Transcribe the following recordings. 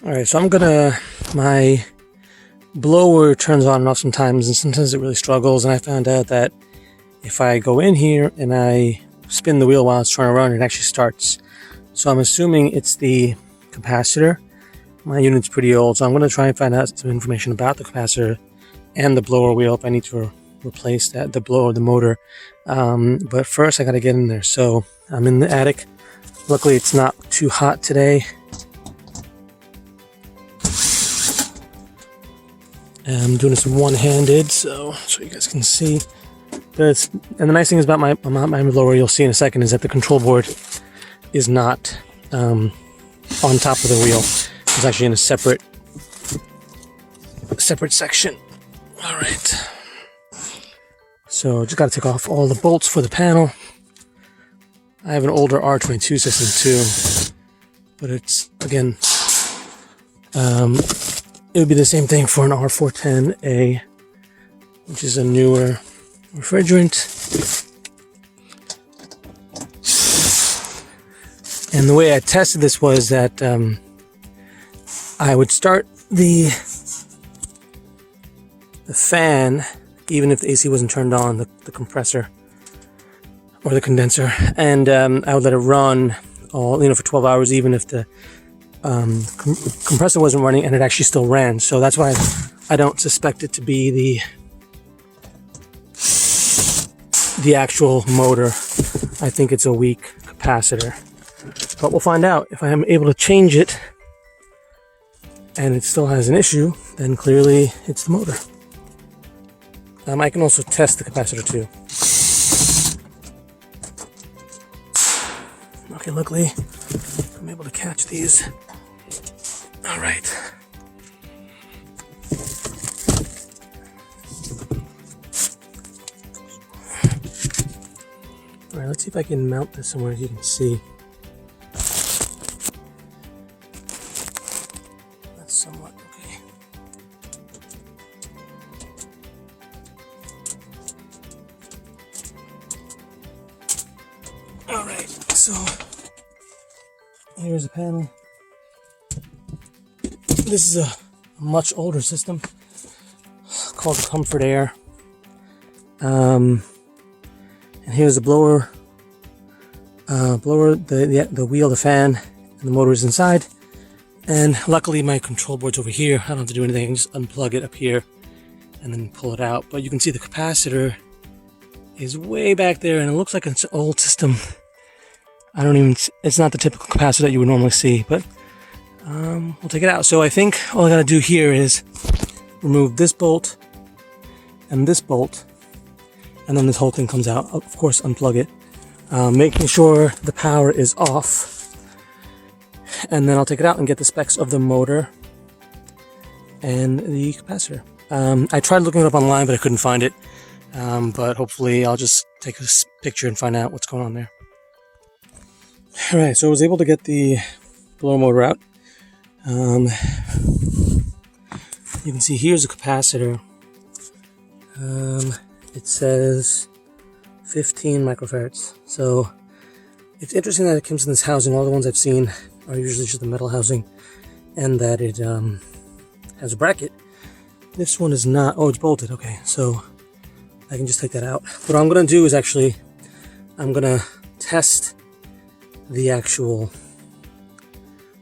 Alright, so my blower turns on and off sometimes, and sometimes it really struggles, and I found out that if I go in here and I spin the wheel while it's trying to run, it actually starts. So I'm assuming it's the capacitor. My unit's pretty old, so I'm going to try and find out some information about the capacitor and the blower wheel if I need to replace that, the blower, the motor. But first I got to get in there. So I'm in the attic. Luckily it's not too hot today. I'm doing this one-handed so you guys can see. And the nice thing is about my blower, you'll see in a second, is that the control board is not on top of the wheel. It's actually in a separate section. All right. So just got to take off all the bolts for the panel. I have an older R22 system too, but it's, again, it would be the same thing for an R410A, which is a newer refrigerant. And the way I tested this was that I would start the fan even if the AC wasn't turned on, the compressor or the condenser, and I would let it run all, for 12 hours even if the compressor wasn't running, and it actually still ran. So that's why I don't suspect it to be the actual motor. I think it's a weak capacitor, but we'll find out. If I am able to change it and it still has an issue, then clearly it's the motor. I can also test the capacitor too. Okay, luckily I'm able to catch these. All right. All right, let's see if I can mount this somewhere you can see. That's somewhat okay. All right, so here's the panel. This is a much older system called Comfort Air. And here's the blower, the wheel, the fan, and the motor is inside. And luckily my control board's over here. I don't have to do anything. I can just unplug it up here and then pull it out. But you can see the capacitor is way back there, and it looks like it's an old system. It's not the typical capacitor that you would normally see, but we'll take it out. So I think all I gotta do here is remove this bolt and this bolt, and then this whole thing comes out. Of course, unplug it, making sure the power is off, and then I'll take it out and get the specs of the motor and the capacitor. I tried looking it up online, but I couldn't find it. But hopefully I'll just take a picture and find out what's going on there. Alright, so I was able to get the blower motor out. You can see here's the capacitor. It says 15 microfarads. So it's interesting that it comes in this housing. All the ones I've seen are usually just the metal housing, and that it has a bracket. This one is not. Oh, it's bolted. Okay, so I can just take that out. What I'm going to do is actually, I'm going to test the actual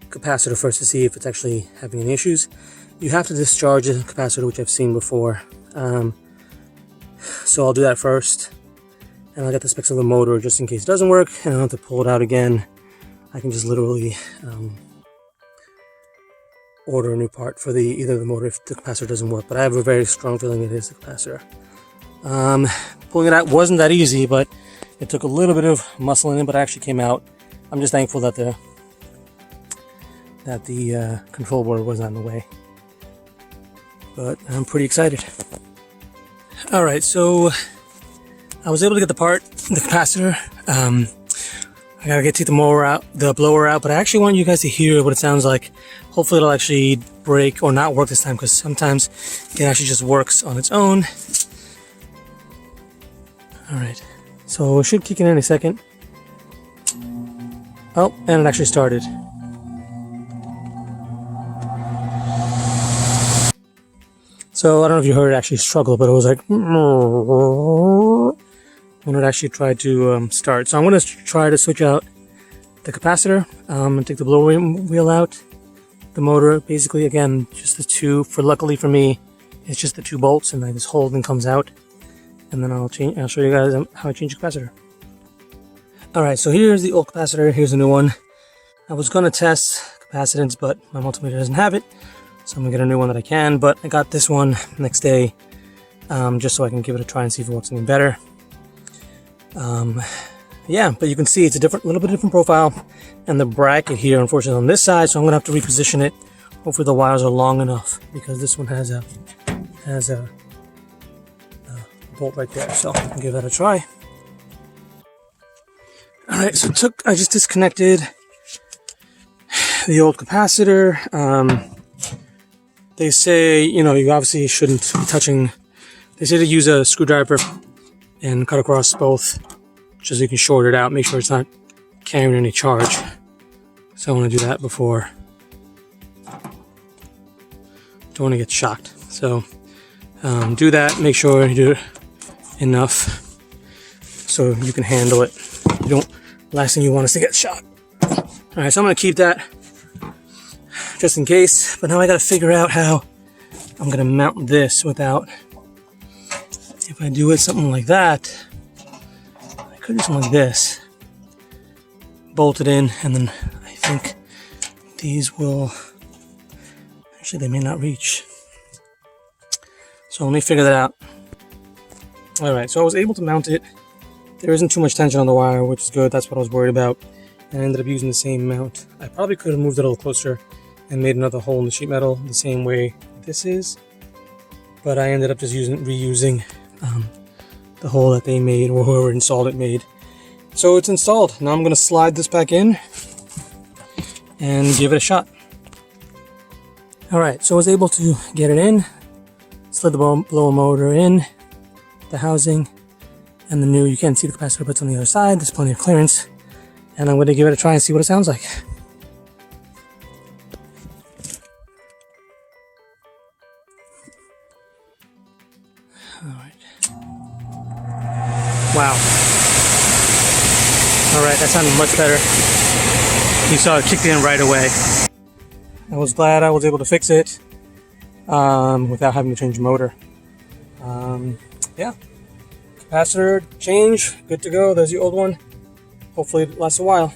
capacitor first to see if it's actually having any issues. You have to discharge the capacitor, which I've seen before. So I'll do that first, and I'll get the specs of the motor just in case it doesn't work, and I don't have to pull it out again. I can just literally order a new part for either the motor if the capacitor doesn't work, but I have a very strong feeling it is the capacitor. Pulling it out wasn't that easy, but it took a little bit of muscle in it, but it actually came out. I'm just thankful that the control board wasn't in the way, but I'm pretty excited. All right, so I was able to get the capacitor. I gotta get the blower out, but I actually want you guys to hear what it sounds like. Hopefully it'll actually break or not work this time, because sometimes it actually just works on its own. All right, so it should kick in any second. Oh, and it actually started. So I don't know if you heard it actually struggle, but it was like when it actually tried to start. So I'm going to try to switch out the capacitor and take the blower wheel out. The motor, basically, again, just the two. Luckily for me, it's just the 2 bolts, and I just hold and comes out. And then I'll show you guys how I change the capacitor. All right, so here's the old capacitor. Here's the new one. I was going to test capacitance, but my multimeter doesn't have it, so I'm gonna get a new one that I can. But I got this one next day, just so I can give it a try and see if it works any better. Yeah, but you can see it's a little bit different profile, and the bracket here, unfortunately, on this side, so I'm gonna have to reposition it. Hopefully, the wires are long enough because this one has a bolt right there. So I can give that a try. All right, so I just disconnected the old capacitor. They say, you obviously shouldn't be touching. They say to use a screwdriver and cut across both, just so you can short it out. Make sure it's not carrying any charge. So I want to do that before. Don't want to get shocked. So do that. Make sure you do it enough so you can handle it. Last thing you want is to get shocked. All right, so I'm going to keep that just in case, but now I got to figure out how I'm going to mount this without, if I do it something like that, I could do something like this, bolt it in, and then I think these will, actually they may not reach, so let me figure that out. All right, so I was able to mount it. There isn't too much tension on the wire, which is good. That's what I was worried about. And I ended up using the same mount. I probably could have moved it a little closer and made another hole in the sheet metal the same way this is. But I ended up just reusing the hole that they made, or whoever installed it made. So it's installed. Now I'm going to slide this back in and give it a shot. Alright, so I was able to get it in. Slid the blower motor in, the housing, and the new, you can't see the capacitor, but it's on the other side. There's plenty of clearance. And I'm going to give it a try and see what it sounds like. Alright. Wow. Alright, that sounded much better. You saw it kicked in right away. I was glad I was able to fix it without having to change the motor. Yeah. Capacitor change, good to go. There's the old one. Hopefully it lasts a while.